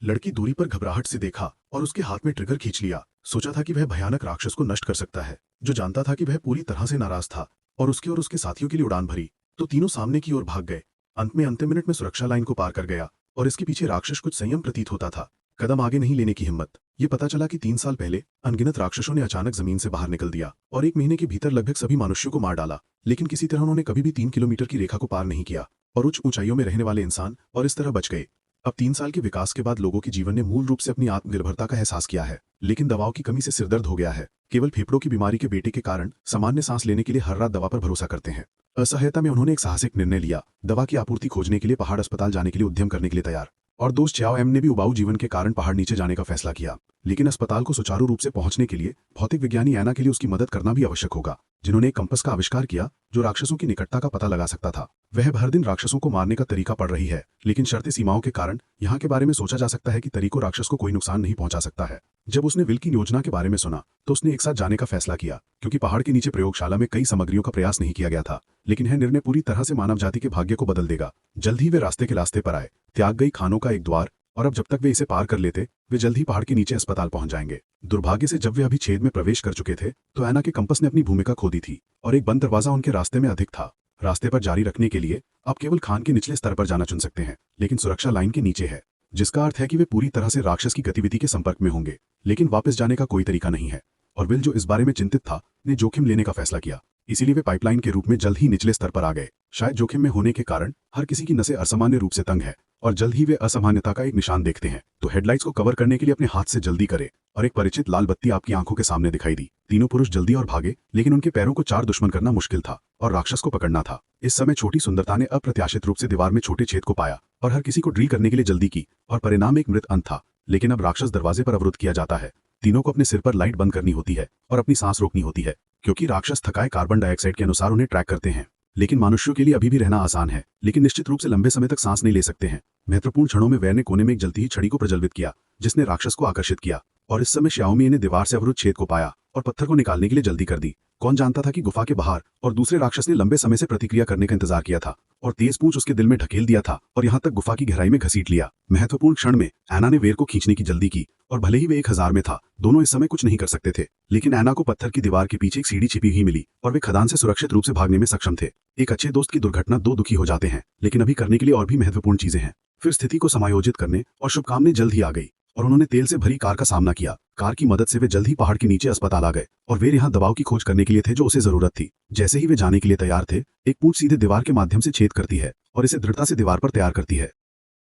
लड़की दूरी पर घबराहट से देखा और उसके हाथ में ट्रिगर खींच लिया। सोचा था कि वह भयानक राक्षस को नष्ट कर सकता है, जो जानता था कि वह पूरी तरह से नाराज था, और उसके साथियों के लिए उड़ान भरी तो तीनों सामने की ओर भाग गए। अंत में अंतिम मिनट में सुरक्षा लाइन को पार कर गया और इसके पीछे राक्षस कुछ संयम प्रतीत होता था, कदम आगे नहीं लेने की हिम्मत। ये पता चला कि 3 साल पहले अनगिनत राक्षसों ने अचानक जमीन से बाहर निकल दिया और 1 महीने के भीतर लगभग सभी मनुष्यों को मार डाला, लेकिन किसी तरह उन्होंने कभी भी 3 किलोमीटर की रेखा को पार नहीं किया और उच्च ऊंचाइयों में रहने वाले इंसान और इस तरह बच गए। अब 3 साल के विकास के बाद लोगों के जीवन ने मूल रूप से अपनी आत्मनिर्भरता का एहसास किया है, लेकिन दवाओं की कमी से सिरदर्द हो गया है। केवल फेफड़ों की बीमारी के बेटे के कारण सामान्य सांस लेने के लिए हर रात दवा पर भरोसा करते हैं। असहायता में उन्होंने एक साहसिक निर्णय लिया, दवा की आपूर्ति खोजने के लिए पहाड़ अस्पताल जाने के लिए उद्यम करने के लिए तैयार। और दोस्त च्याओ एम ने भी उबाऊ जीवन के कारण पहाड़ नीचे जाने का फैसला किया, लेकिन अस्पताल को सुचारू रूप से पहुंचने के लिए भौतिक विज्ञानी ऐना के लिए उसकी मदद करना भी आवश्यक होगा, जिन्होंने एक कंपस का आविष्कार किया जो राक्षसों की निकटता का पता लगा सकता था। वह हर दिन राक्षसों को मारने का तरीका पढ़ रही है, लेकिन शर्ती सीमाओं के कारण यहाँ के बारे में सोचा जा सकता है कि तरीकों राक्षस को कोई नुकसान नहीं पहुंचा सकता है। जब उसने विल की योजना के बारे में सुना तो उसने एक साथ जाने का फैसला किया, क्योंकि पहाड़ के नीचे प्रयोगशाला में कई सामग्रियों का प्रयास नहीं किया गया था, लेकिन यह निर्णय पूरी तरह से मानव जाति के भाग्य को बदल देगा। जल्द ही वे रास्ते के रास्ते पर आए, त्याग गई खानों का एक द्वार, और अब जब तक वे इसे पार कर लेते वे जल्द ही पहाड़ के नीचे अस्पताल पहुंच जाएंगे। दुर्भाग्य से जब वे अभी छेद में प्रवेश कर चुके थे तो ऐना के कंपस ने अपनी भूमिका खो दी थी और एक बंद दरवाजा उनके रास्ते में अधिक था। रास्ते पर जारी रखने के लिए आप केवल खान के निचले स्तर पर जाना चुन सकते हैं, लेकिन सुरक्षा लाइन के नीचे है, जिसका अर्थ है कि वे पूरी तरह से राक्षस की गतिविधि के संपर्क में होंगे, लेकिन वापस जाने का कोई तरीका नहीं है। और विल, जो इस बारे में चिंतित था, ने जोखिम लेने का फैसला किया, इसीलिए वे पाइपलाइन के रूप में जल्द ही निचले स्तर पर आ गए। शायद जोखिम में होने के कारण हर किसी की नसें असामान्य रूप से तंग है और जल्द ही वे असामान्यता का एक निशान देखते हैं। तो हेडलाइट्स को कवर करने के लिए अपने हाथ से जल्दी करें और एक परिचित लाल बत्ती आपकी आंखों के सामने दिखाई दी। तीनों पुरुष जल्दी और भागे, लेकिन उनके पैरों को 4 दुश्मन करना मुश्किल था और राक्षस को पकड़ना था। इस समय छोटी सुंदरता ने अप्रत्याशित रूप से दीवार में छोटे छेद को पाया और हर किसी को ड्रिल करने के लिए जल्दी की, और परिणाम एक मृत अंत था। लेकिन अब राक्षस दरवाजे पर अवरुद्ध किया जाता है। तीनों को अपने सिर पर लाइट बंद करनी होती है और अपनी सांस रोकनी होती है, क्योंकि राक्षस थकाए कार्बन डाइऑक्साइड के अनुसार उन्हें ट्रैक करते हैं। लेकिन मनुष्यों के लिए अभी भी रहना आसान है, लेकिन निश्चित रूप से लंबे समय तक सांस नहीं ले सकते हैं। महत्वपूर्ण क्षणों में वैर ने कोने में एक जलती हुई छड़ी को प्रज्वलित किया, जिसने राक्षस को आकर्षित किया, और इस समय श्याओमी ने दीवार से अवरुद्ध छेद को पाया और पत्थर को निकालने के लिए जल्दी कर दी। कौन जानता था कि गुफा के बाहर और दूसरे राक्षस ने लंबे समय से प्रतिक्रिया करने का इंतजार किया था और तेज पूंछ उसके दिल में ढकेल दिया था और यहाँ तक गुफा की गहराई में घसीट लिया। महत्वपूर्ण क्षण में ऐना ने वेर को खींचने की जल्दी की, और भले ही वे 1000 में था, दोनों इस समय कुछ नहीं कर सकते थे। लेकिन ऐना को पत्थर की दीवार के पीछे एक सीढ़ी छिपी हुई मिली और वे खदान से सुरक्षित रूप से भागने में सक्षम थे। एक अच्छे दोस्त की दुर्घटना 2 दुखी हो जाते हैं, लेकिन अभी करने के लिए और भी महत्वपूर्ण चीजें हैं। फिर स्थिति को समायोजित करने और शुभकामनाएं जल्द ही आ गई और उन्होंने तेल से भरी कार का सामना किया। कार की मदद से वे जल्द ही पहाड़ के नीचे अस्पताल आ गए और वे यहाँ दवाओं की खोज करने के लिए थे जो उसे जरूरत थी। जैसे ही वे जाने के लिए तैयार थे, एक पूंछ सीधे दीवार के माध्यम से छेद करती है और इसे दृढ़ता से दीवार पर तैयार करती है।